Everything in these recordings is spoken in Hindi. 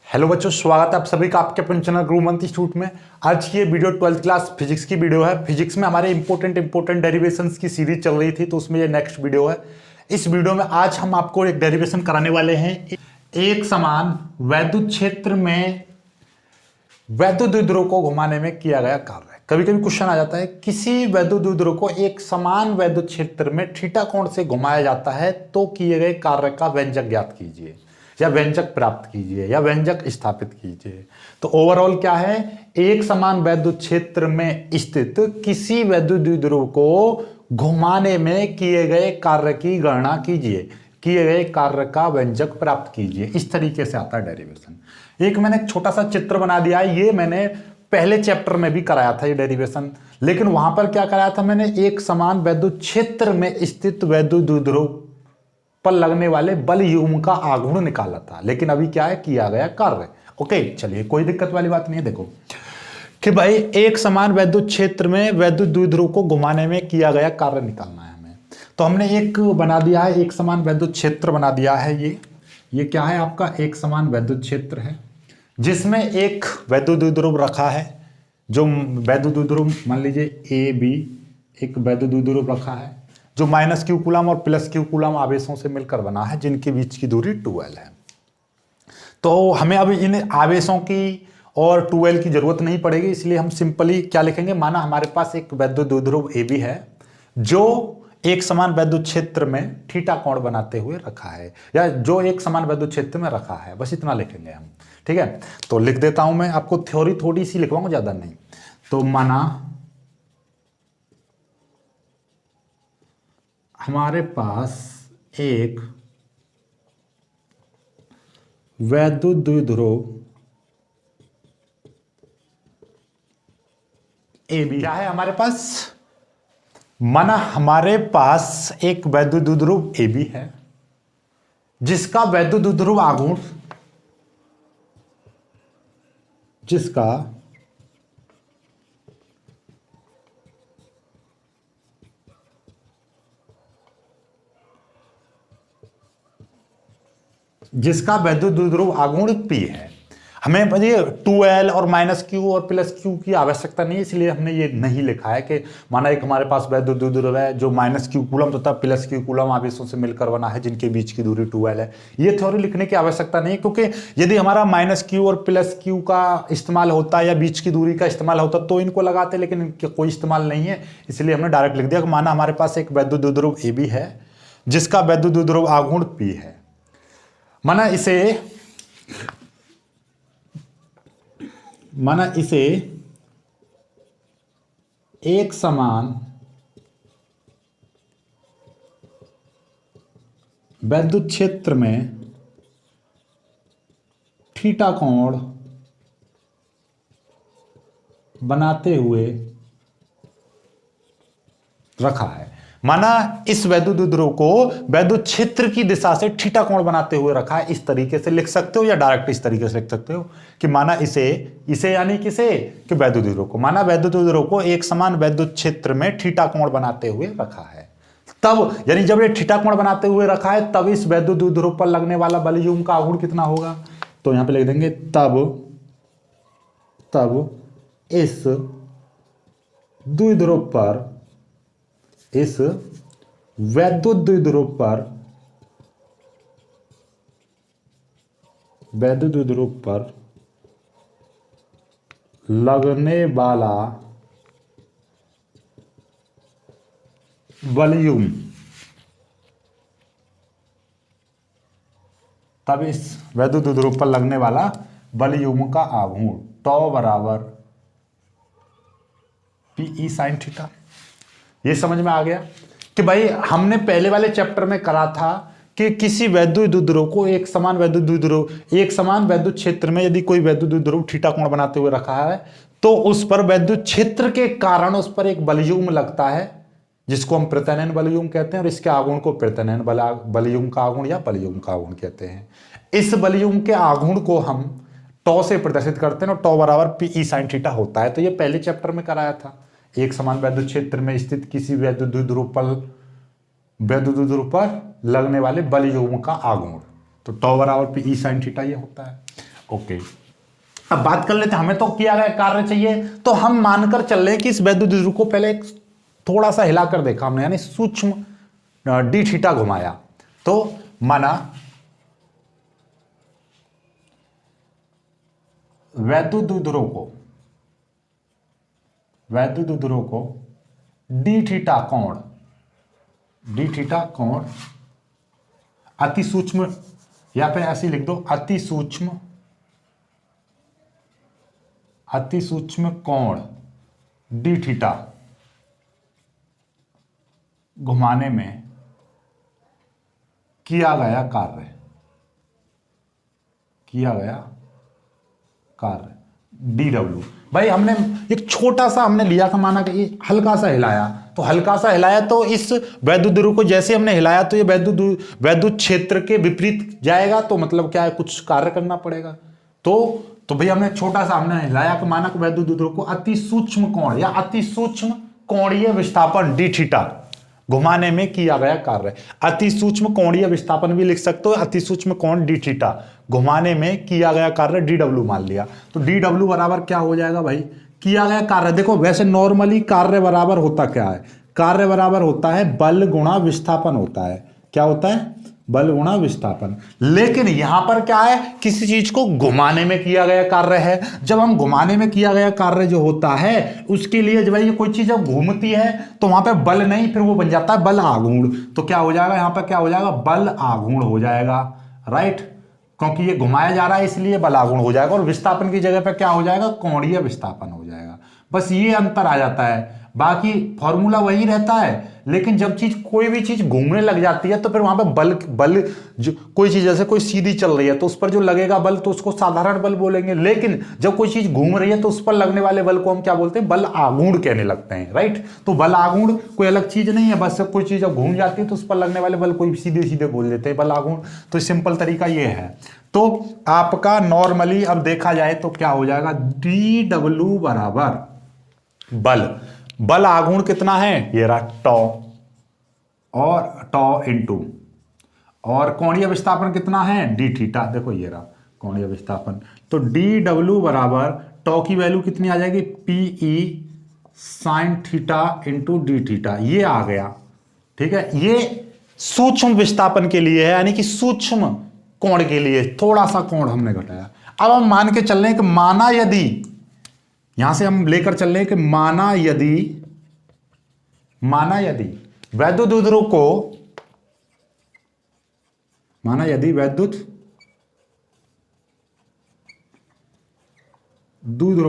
हेलो बच्चों, स्वागत है आप सभी का आपके अपने चैनल गुरुमंत्र इंस्टीट्यूट में। आज की ये वीडियो 12th क्लास फिजिक्स की वीडियो है। फिजिक्स में हमारे इंपॉर्टेंट डेरिवेशंस की सीरीज चल रही थी, तो उसमें ये नेक्स्ट वीडियो है। इस वीडियो में आज हम आपको एक डेरिवेशन कराने वाले हैं। एक समान वैद्युत क्षेत्र में वैद्युत द्विध्रुव को घुमाने में किया गया कार्य। कभी कभी क्वेश्चन आ जाता है, किसी वैद्युत द्विध्रुव को एक समान वैद्युत क्षेत्र में थीटा कोण से घुमाया जाता है तो किए गए कार्य का व्यंजक ज्ञात कीजिए, या व्यंजक प्राप्त कीजिए, या व्यंजक स्थापित कीजिए। तो ओवरऑल क्या है, एक समान वैद्युत क्षेत्र में स्थित किसी वैद्युत द्विध्रुव को घुमाने में किए गए कार्य की गणना कीजिए, किए गए कार्य का व्यंजक प्राप्त कीजिए। इस तरीके से आता है डेरिवेशन। एक मैंने एक छोटा सा चित्र बना दिया है, ये मैंने पहले चैप्टर में भी कराया था ये डेरिवेशन, लेकिन वहां पर क्या कराया था मैंने, एक समान वैद्युत क्षेत्र में स्थित वैद्युत द्विध्रुव पर लगने वाले बल युग्म का आघूर्ण निकाला था। लेकिन अभी क्या है, किया गया कार्य। ओके, चलिए, कोई दिक्कत वाली बात नहीं है। देखो कि भाई एक समान वैद्युत क्षेत्र में वैद्युत द्विध्रुव को घुमाने में किया गया कार्य निकालना है हमें। तो हमने एक बना दिया है, एक समान वैद्युत क्षेत्र बना दिया है। ये क्या है आपका, एक समान वैद्युत क्षेत्र है जिसमें एक वैद्युत द्विध्रुव रखा है। जो वैद्युत द्विध्रुव मान लीजिए ए बी, एक वैद्युत द्विध्रुव रखा है जो -q कूलम और +q कूलम आवेशों से मिलकर बना है, जिनके बीच की दूरी 2l है। तो हमें अब इन आवेशों की और 2l की जरूरत नहीं पड़ेगी, इसलिए हम सिंपली क्या लिखेंगे, माना हमारे पास एक वैद्युत द्विध्रुव AB है जो एक समान वैद्युत क्षेत्र में थीटा कोण बनाते हुए रखा है, या जो एक समान वैद्युत क्षेत्र में रखा है, बस इतना लिखेंगे हम। ठीक है, तो लिख देता हूं मैं, आपको थ्योरी थोड़ी सी लिखवाऊंगा, ज्यादा नहीं। तो माना हमारे पास एक वैद्युत द्विध्रुव AB क्या है हमारे पास, माना हमारे पास एक वैद्युत द्विध्रुव AB है जिसका वैद्युत द्विध्रुव आघूर्ण, जिसका वैद्युत द्विध्रुव आघूर्ण P है। हमें बताइए 2l और -q और +q की आवश्यकता नहीं है, इसलिए हमने ये नहीं लिखा है कि माना एक हमारे पास वैद्युत द्विध्रुव है जो -q कूलम तथा +q कूलम आवेशों से मिलकर बना है, जिनके बीच की दूरी 2l है। ये थ्योरी लिखने की आवश्यकता नहीं है, क्योंकि यदि हमारा -q और +q का इस्तेमाल होता या बीच की दूरी का इस्तेमाल होता तो इनको लगाते, लेकिन इनका कोई इस्तेमाल नहीं है, इसलिए हमने डायरेक्ट लिख दिया कि माना हमारे पास एक वैद्युत द्विध्रुव AB है जिसका वैद्युत द्विध्रुव आघूर्ण P है। माना इसे एक समान वैद्युत क्षेत्र में थीटा कोण बनाते हुए रखा है। माना इस वैद्युत द्विध्रुव को वैद्युत क्षेत्र की दिशा से थीटा कोण बनाते हुए रखा है। इस तरीके से लिख सकते हो या डायरेक्ट इस तरीके से लिख सकते हो कि माना इसे यानी किसे, कि वैद्युत द्विध्रुव को, माना वैद्युत द्विध्रुव को एक समान वैद्युत क्षेत्र में थीटा कोण बनाते हुए रखा है। तब यानी जब ये थीटा कोण बनाते हुए रखा है, तब इस वैद्युत द्विध्रुव पर लगने वाला बल युग्म का आघूर्ण कितना होगा, तो यहां पे लिख देंगे तब इस द्विध्रुव पर, इस वैद्युत द्विध्रुव पर लगने वाला बल युग्म, तब इस वैद्युत द्विध्रुव पर लगने वाला बल युग्म का आघूर्ण τ बराबर PE sin थीटा। ये समझ में आ गया कि भाई हमने पहले वाले चैप्टर में करा था कि किसी वैद्युत द्विध्रुव को एक समान वैद्युत क्षेत्र में यदि कोई वैद्युत द्विध्रुव थीटा कोण बनाते हुए रखा है, तो उस पर वैद्युत क्षेत्र के कारण उस पर एक बल युग्म लगता है जिसको हम प्रत्यानयन बल युग्म कहते हैं, और इसके आघूर्ण को प्रत्यानयन बल युग्म का आघूर्ण या बल युग्म का आघूर्ण कहते हैं। इस बल युग्म के आघूर्ण को हम τ से प्रदर्शित करते हैं और τ बराबर PE sin थीटा होता है। तो ये पहले चैप्टर में कराया था। एक समान वैद्युत क्षेत्र में स्थित किसी वैद्युत द्विध्रुव पर लगने वाले बल युग्म का आघूर्ण, तो τ बराबर PE sin थीटा ये होता है। ओके, अब बात कर लेते हैं, हमें तो किया गया कार्य चाहिए, तो हम मानकर चल रहे हैं कि इस वैद्युत द्विध्रुव को पहले थोड़ा सा हिलाकर देखा हमने, यानी सूक्ष्म डी थीटा घुमाया, तो माना वैद्युत द्विध्रुव को डी थीटा कोण अति सूक्ष्म, या फिर ऐसे लिख दो अति सूक्ष्म कोण डी थीटा घुमाने में किया गया कार्य डी डब्ल्यू। भाई हमने एक छोटा सा हमने लिया था, माना कि ये हल्का सा हिलाया, तो हल्का सा हिलाया तो इस वैद्युत द्विध्रुव को जैसे हमने हिलाया तो ये वैद्युत क्षेत्र के विपरीत जाएगा, तो मतलब क्या है, कुछ कार्य करना पड़ेगा। तो भाई हमने छोटा सा हमने हिलाया कि माना कि वैद्युत द्विध्रुव को अति सूक्ष्म कोण या अति सूक्ष्म कोणीय विस्थापन डी थीटा घुमाने में किया गया कार्य। अति सूक्ष्म कोणीय विस्थापन भी लिख सकते हो, अति सूक्ष्म कोण डी थीटा घुमाने में किया गया कार्य डी डब्ल्यू मान लिया, तो डी डब्ल्यू बराबर क्या हो जाएगा भाई, किया गया कार्य। देखो वैसे नॉर्मली कार्य बराबर होता क्या है, कार्य बराबर होता है बल गुणा विस्थापन होता है। क्या होता है, बल गुणा विस्थापन। लेकिन यहां पर क्या है, किसी चीज को घुमाने में किया गया कार्य है। जब हम घुमाने में किया गया कार्य जो होता है, उसके लिए जब ये कोई चीज जब घूमती है तो वहां पे बल नहीं, फिर वो बन जाता है बल आघूर्ण। तो क्या हो जाएगा, यहां पर क्या हो जाएगा, बल आघूर्ण हो जाएगा, राइट, क्योंकि ये घुमाया जा रहा है इसलिए बल आघूर्ण हो जाएगा। और विस्थापन की जगह पर क्या हो जाएगा, कोणीय विस्थापन हो जाएगा। बस ये अंतर आ जाता है, बाकी फॉर्मूला वही रहता है। लेकिन जब कोई भी चीज घूमने लग जाती है तो फिर वहां पे बल जो कोई चीज जैसे कोई सीधी चल रही है तो उस पर जो लगेगा बल तो उसको साधारण बल बोलेंगे। लेकिन जब कोई चीज घूम रही है तो उस पर लगने वाले बल को हम क्या बोलते हैं, बल आघूर्ण कहने लगते हैं, राइट। तो बल आघूर्ण कोई अलग चीज नहीं है, बस कोई चीज जब घूम जाती है तो उस पर लगने वाले बल कोई सीधे सीधे बोल देते हैं बल आघूर्ण। तो सिंपल तरीका ये है। तो आपका नॉर्मली अब देखा जाए तो क्या हो जाएगा, डी डब्ल्यू बराबर बल आघूर्ण कितना है, ये रहा टॉ, और टॉ इनटू, और कोणीय विस्थापन कितना है, डी थीटा। देखो ये रहा कोणीय विस्थापन। तो डी डब्ल्यू बराबर टॉ की वैल्यू कितनी आ जाएगी, pi sine theta into d theta, ये आ गया, ठीक है। ये सूक्ष्म विस्थापन के लिए है, यानी कि सूक्ष्म कोण के लिए थोड़ा सा कोण हमने घटाया। अब हम मान के चल रहे हैं कि माना यदि, यहां से हम लेकर चल रहे हैं कि माना यदि वैद्युत द्विध्रुव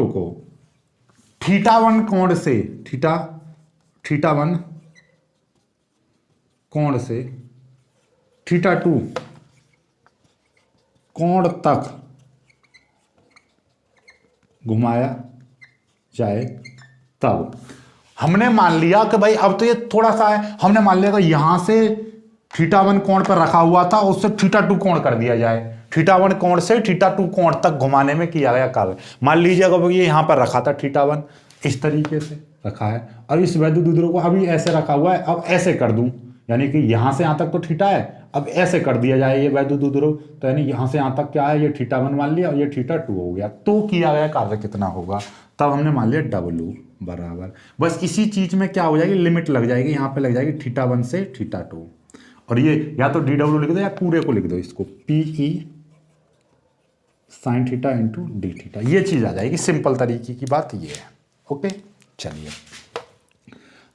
को θ1 कोण से θ1 कोण से θ2 कोण तक घुमाया जाए, तब हमने मान लिया कि भाई अब तो ये थोड़ा सा है, हमने मान लिया कि यहां से θ1 कोण पर रखा हुआ था, उससे θ2 कोण कर दिया जाए। θ1 कोण से θ2 कोण तक घुमाने में किया गया कार्य। मान लीजिए अगर ये यहां पर रखा था θ1, इस तरीके से रखा है, और इस वैद्युत द्विध्रुव को अभी ऐसे रखा हुआ है, अब ऐसे कर दूं, यानी कि यहां से यहां तक तो θ है, अब ऐसे कर दिया जाए ये वैद्युत द्विध्रुव, तो यानी यहां से यहां तक क्या है, ये θ1 मान लिया और ये θ2 हो गया। तो किया गया कार्य कितना होगा, तब हमने मान लिया डब्ल्यू बराबर, बस इसी चीज में क्या हो जाएगी, लिमिट लग जाएगी, यहां पे लग जाएगी θ1 से θ2, और ये या तो डी डब्ल्यू लिख दो या पूरे को लिख दो, इसको pi sine theta into d theta, ये चीज आ जाएगी। सिंपल तरीके की बात ये है, ओके। चलिए,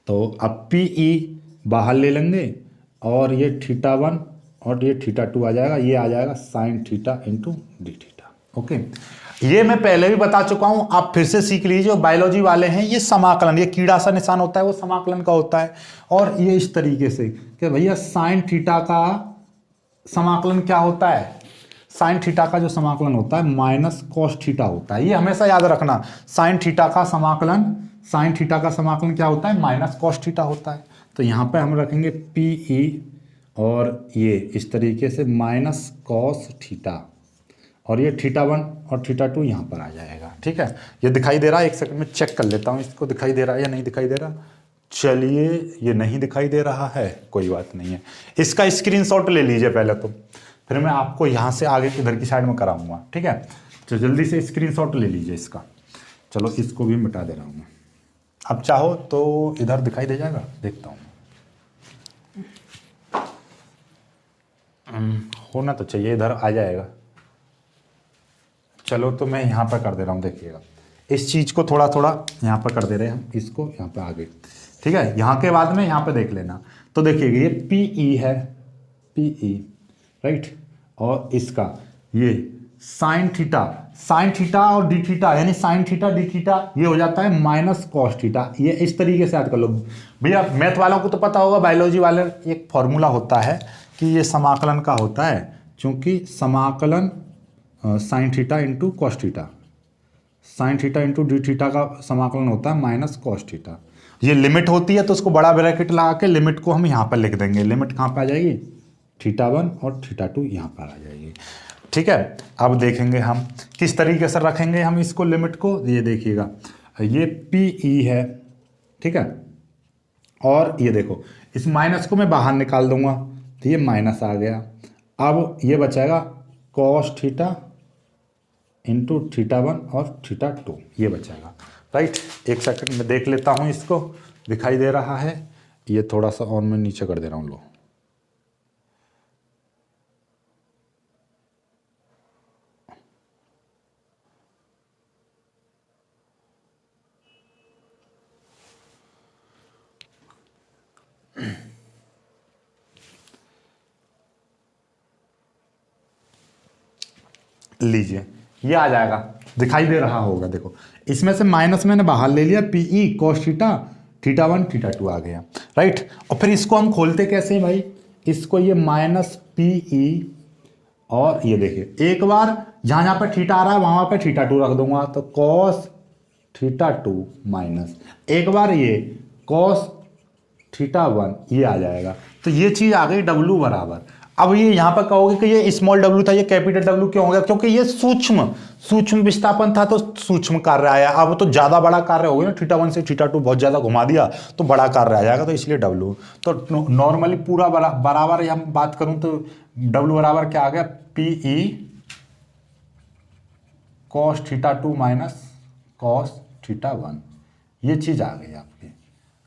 तो अब पीई बाहर ले लेंगे और ये θ1 और ये θ2 आ जाएगा, ये आ जाएगा sign theta into d theta, okay. ये मैं पहले भी बता चुका हूं, आप फिर से सीख लीजिए। जो बायोलॉजी वाले हैं, ये समाकलन, ये कीड़ा सा निशान होता है वो समाकलन का होता है, और ये इस तरीके से कि भैया साइन थीटा का समाकलन क्या होता है, साइन थीटा का जो समाकलन होता है माइनस कॉस थीटा होता है। ये हमेशा याद रखना, साइन थीटा का समाकलन क्या होता है, माइनस कॉस थीटा होता है। तो यहाँ पे हम रखेंगे पीई और ये इस तरीके से माइनस कॉस थीटा, और ये θ1 और θ2 यहाँ पर आ जाएगा, ठीक है। ये दिखाई दे रहा है, एक सेकंड में चेक कर लेता हूँ इसको, दिखाई दे रहा है या नहीं दिखाई दे रहा। चलिए, ये नहीं दिखाई दे रहा है, कोई बात नहीं है, इसका स्क्रीनशॉट ले लीजिए पहले, तो फिर मैं आपको यहाँ से आगे इधर की साइड में कराऊंगा, ठीक है। तो जल्दी से स्क्रीनशॉट ले लीजिए इसका। चलो इसको भी मिटा दे रहा हूँ मैं। अब चाहो तो इधर दिखाई दे जाएगा, देखता हूँ। होना तो चाहिए, इधर आ जाएगा। चलो तो मैं यहाँ पर कर दे रहा हूँ, देखिएगा इस चीज़ को थोड़ा थोड़ा यहाँ पर कर दे रहे हैं हम, इसको यहाँ पे आगे, ठीक है। यहाँ के बाद में यहाँ पे देख लेना, तो देखिएगा ये पी ई है, पी ई, राइट। और इसका ये साइन थीटा और डी थीटा, यानी साइन थीटा डी थीटा, ये हो जाता है माइनस कॉस थीटा। ये इस तरीके से याद कर लो भैया। मैथ वालों को तो पता होगा, बायोलॉजी वाले एक फॉर्मूला होता है कि ये समाकलन का होता है, क्योंकि समाकलन sign theta into cos theta, sign theta into d theta का समाकलन होता है माइनस कॉस थीटा। ये लिमिट होती है तो उसको बड़ा ब्रैकेट लगा के लिमिट को हम यहाँ पर लिख देंगे। लिमिट कहाँ पे आ जाएगी, θ1 और θ2 यहाँ पर आ जाएगी, ठीक है। अब देखेंगे हम किस तरीके से रखेंगे हम इसको लिमिट को। ये देखिएगा ये पी ई है, ठीक है। और ये देखो इस माइनस को मैं बाहर निकाल दूंगा तो ये माइनस आ गया। अब ये बचाएगा कॉस थीटा इंटू θ1 और θ2, ये बचाएगा, राइट। एक सेकंड में देख लेता हूँ इसको, दिखाई दे रहा है। ये थोड़ा सा और मैं नीचे कर दे रहा हूँ, लो। लीजिए ये आ जाएगा, दिखाई दे रहा होगा। देखो इसमें से माइनस मैंने बाहर ले लिया, पी ई कॉस थीटा, θ1 θ2 आ गया, राइट। और फिर इसको हम खोलते कैसे हैं भाई, इसको ये माइनस पी ई, और ये देखिए एक बार जहां जहां पर थीटा आ रहा है वहां पर θ2 रख दूंगा, तो कॉस θ2 माइनस एक बार ये कॉस θ1, ये आ जाएगा। तो ये चीज आ गई W बराबर। अब ये यहां पर कहोगे कि ये स्मॉल w था, ये कैपिटल W क्यों हो गया, क्योंकि ये सूक्ष्म विस्थापन था तो सूक्ष्म कार्य आया। अब तो ज्यादा बड़ा कार्य हो गया ना, θ1 से θ2 बहुत ज्यादा घुमा दिया तो बड़ा कार्य आ जाएगा, तो इसलिए W। तो नॉर्मली पूरा बराबर हम बात करूं तो W बराबर क्या आ गया, p e cos θ2 minus cos θ1, ये चीज आ गई आपकी,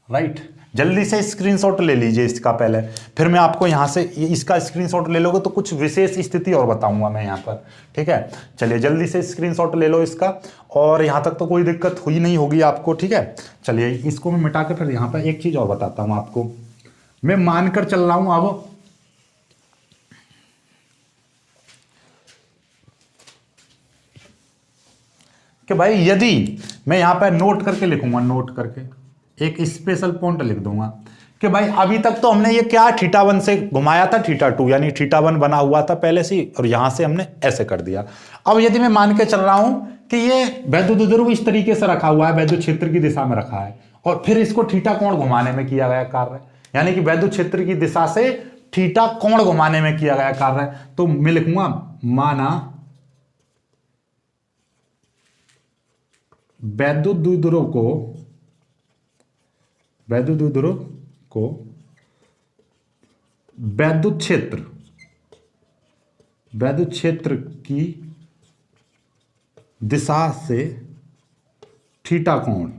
राइट। जल्दी से स्क्रीनशॉट ले लीजिए इसका पहले, फिर मैं आपको यहां से इसका स्क्रीनशॉट ले लोगे तो कुछ विशेष स्थिति और बताऊंगा मैं यहां पर, ठीक है। चलिए जल्दी से स्क्रीनशॉट ले लो इसका, और यहां तक तो कोई दिक्कत हुई नहीं होगी आपको, ठीक है। चलिए इसको मैं मिटा के फिर यहां पर एक चीज और बताता हूं आपको। मैं मानकर चल रहा हूं अब कि भाई यदि मैं यहां पर नोट करके लिखूंगा, नोट करके एक स्पेशल पॉइंट लिख दूंगा कि भाई अभी तक तो हमने ये क्या θ1 से घुमाया था θ2, यानी θ1 बना हुआ था पहले से, और यहां से हमने ऐसे कर दिया। अब यदि मैं मान के चल रहा हूं कि ये वैद्युत ध्रुव इस तरीके से रखा हुआ है, वैद्युत क्षेत्र की दिशा में रखा है, और फिर इसको थीटा कोण घुमाने में किया गया कार्य, यानी कि वैद्युत क्षेत्र की दिशा से थीटा कोण घुमाने में किया गया कार्य, तो मैं लिखूंगा माना वैद्युत द्विध्रुव को वैद्युत क्षेत्र की दिशा से थीटा कोण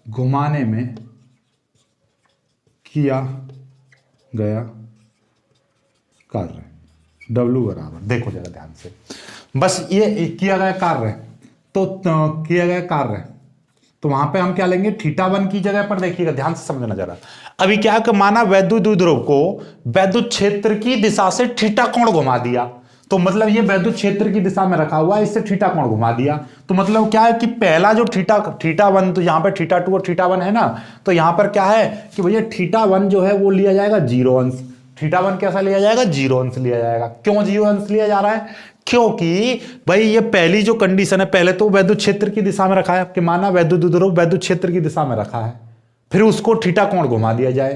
घुमाने में किया गया कार्य, W बराबर, देखो जरा ध्यान से, बस ये किया गया कार्य, तो किया गया कार्य, तो वहां पे हम क्या लेंगे, θ1 की जगह पर, देखिएगा ध्यान से समझना जरा। अभी क्या माना, वैद्युत द्विध्रुव को वैद्युत क्षेत्र की दिशा से थीटा कोण घुमा दिया, तो मतलब ये वैद्युत क्षेत्र की दिशा में रखा हुआ है, इससे थीटा कोण घुमा दिया, तो मतलब क्या है कि पहला जो θ1, तो यहां पर θ2 और θ1 है ना, तो यहां पर क्या है कि भैया θ1 जो है वो लिया जाएगा 0 अंश, θ1 कैसा लिया जाएगा, 0 अंश लिया जाएगा। क्यों 0 अंश लिया जा रहा है, क्योंकि भाई ये पहली जो कंडीशन है, पहले तो वैद्युत क्षेत्र की दिशा में रखा है, कि माना वैद्युत द्विध्रुव वैद्युत क्षेत्र की दिशा में रखा है, फिर उसको थीटा कोण घुमा दिया जाए,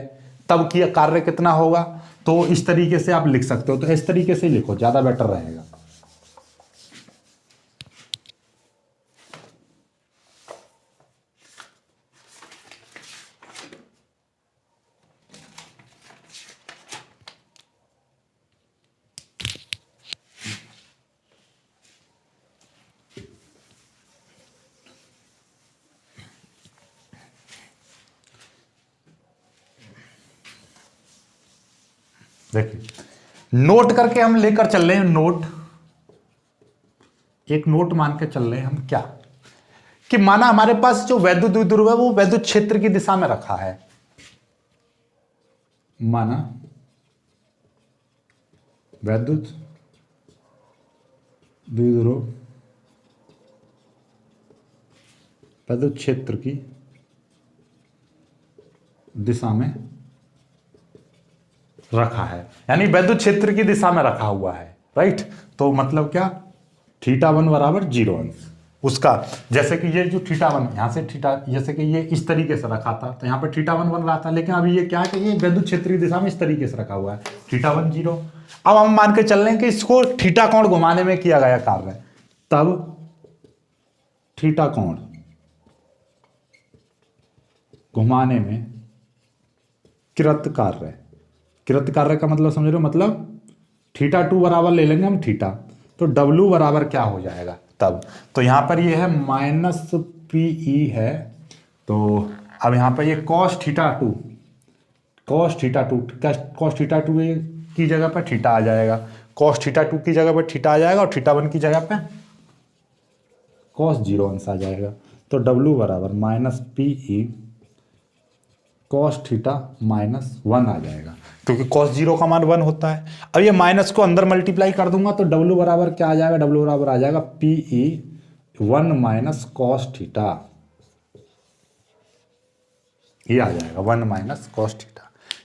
तब की कार्य कितना होगा। तो इस तरीके से आप लिख सकते हो, तो इस तरीके से लिखो, ज्यादा बेटर रहेगा। देखिए नोट करके हम लेकर चल रहे हैं, नोट, एक नोट मान के चल रहे हैं हम क्या, कि माना हमारे पास जो वैद्युत द्विध्रुव है वो वैद्युत क्षेत्र की दिशा में रखा है, माना वैद्युत द्विध्रुव वैद्युत क्षेत्र की दिशा में रखा है, यानी वैद्युत क्षेत्र की दिशा में रखा हुआ है, राइट। तो मतलब क्या, θ1 बराबर 0 अंश उसका, जैसे कि ये जो θ1 यहां से थीटा, जैसे कि ये इस तरीके से रखा था तो यहां पर θ1 बन रहा था, लेकिन अभी ये क्या है कि ये वैद्युत क्षेत्र की दिशा में इस तरीके से रखा हुआ है, θ1 0। अब हम मान के चल रहे हैं कि इसको थीटा कोण घुमाने में किया गया कार्य, तब थीटा कोण घुमाने में कृत कार्य, कृत कार्य का मतलब समझ रहे हो, मतलब θ2 बराबर ले लेंगे हम थीटा, तो W बराबर क्या हो जाएगा तब, तो यहां पर ये है -PE है, तो अब यहां पर ये cos θ2 की जगह पर थीटा आ जाएगा, cos θ2 की जगह पर थीटा आ जाएगा और θ1 की जगह पे cos 0 अंश आ जाएगा, तो W बराबर -PE cos θ -1 आ जाएगा, क्योंकि cos 0 का मान 1 होता है। अब ये माइनस को अंदर मल्टीप्लाई कर दूंगा तो W बराबर क्या आ जाएगा, W बराबर आ जाएगा PE 1 - cos θ, ये आ जाएगा 1 - cos θ।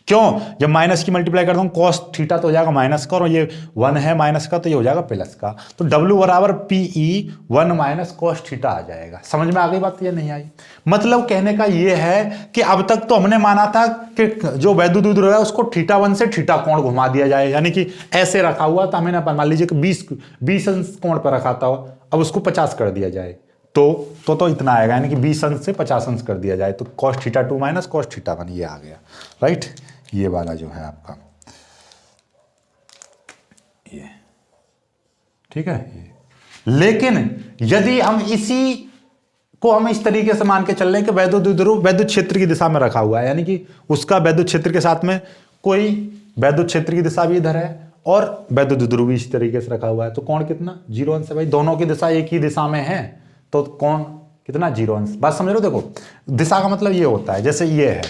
क्यों, जब माइनस की मल्टीप्लाई कर दूं cos θ तो हो जाएगा माइनस का, और ये 1 है माइनस का तो ये हो जाएगा प्लस का, तो W बराबर PE 1 - cos θ आ जाएगा। समझ में आ गई बात, ये नहीं आई? मतलब कहने का ये है कि अब तक तो हमने माना था कि जो वैद्युत द्विध्रुव है उसको θ1 से थीटा कोण घुमा दिया जाए, यानी कि ऐसे रखा हुआ था, हमने मान लीजिए कि 20 अंश कोण पर रखा था, अब उसको 50 कर दिया जाए तो इतना आएगा, यानी कि 20 अंश से 50 अंश कर दिया जाए तो cos θ2 - cos θ1 ये आ गया, राइट। ये वाला जो है आपका ये, ठीक है ये। लेकिन यदि हम इसी को हम इस तरीके से मान के चल रहे हैं कि वैद्युत द्विध्रुव वैद्युत क्षेत्र की दिशा में रखा हुआ है, यानी कि उसका वैद्युत क्षेत्र के साथ में कोई वैद्युत क्षेत्र की दिशा भी इधर है और वैद्युत द्विध्रुव भी इस तरीके से रखा हुआ है, तो कोण कितना 0 अंश है भाई, दोनों की दिशा एक ही दिशा में है तो कोण कितना 0 अंश। बात समझ रहे हो? देखो दिशा का मतलब ये होता है, जैसे ये है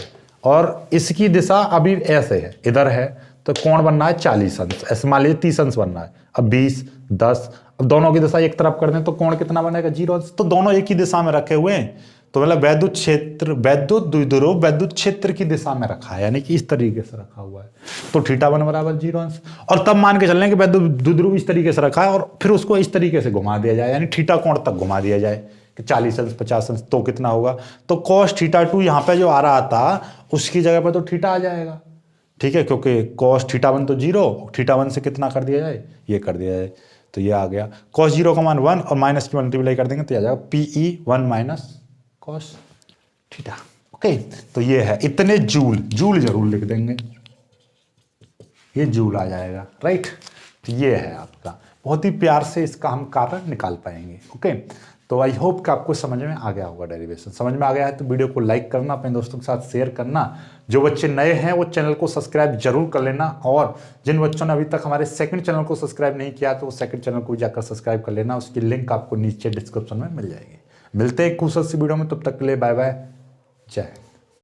और इसकी दिशा अभी ऐसे है, इधर है, तो कोण बनना है 40 अंश, ऐसे मान लीजिए 30 अंश बनना है, अब 20 10, अब दोनों की दिशा एक तरफ कर दें तो कोण कितना बनेगा 0 अंश, तो दोनों एक ही दिशा में रखे हुए हैं, तो मतलब वैद्युत क्षेत्र वैद्युत द्विध्रुव वैद्युत क्षेत्र की दिशा में रखा है, यानी कि इस तरीके से रखा हुआ है, तो θ1 बराबर 0 अंश। और तब मान के चल रहे हैं कि वैद्युत द्विध्रुव इस तरीके से रखा है और फिर उसको इस तरीके से घुमा दिया जाए, यानी थीटा कोण तक घुमा दिया जाए कि 40 अंश 50 अंश, तो कितना होगा, तो cos θ2 यहाँ पे जो आ रहा था उसकी जगह पर तो थीटा आ जाएगा, ठीक है, क्योंकि cos θ1 तो 0, θ1 से कितना कर दिया जाए, ये कर दिया जाए, तो ये आ गया cos 0 का मान 1 और माइनस की मल्टीप्लाई कर देंगे तो आ जाएगा PE 1 - cos θ। ओके, तो ये है इतने जूल, जूल जरूर लिख देंगे, ये जूल आ जाएगा, राइट। तो ये है आपका, बहुत ही प्यार से इसका हम कार्य निकाल पाएंगे। ओके, तो आई होप कि आपको समझ में आ गया होगा डेरिवेशन। समझ में आ गया है तो वीडियो को लाइक करना, अपने दोस्तों के साथ शेयर करना, जो बच्चे नए हैं वो चैनल को सब्सक्राइब जरूर कर लेना, और जिन बच्चों ने अभी तक हमारे सेकंड चैनल को सब्सक्राइब नहीं किया तो वो सेकंड चैनल को जाकर सब्सक्राइब कर लेना, उसकी लिंक आपको नीचे डिस्क्रिप्शन में मिल जाएगी। मिलते हैं एक खूबसूरत सी वीडियो में, तब तक के लिए बाय बाय, जय।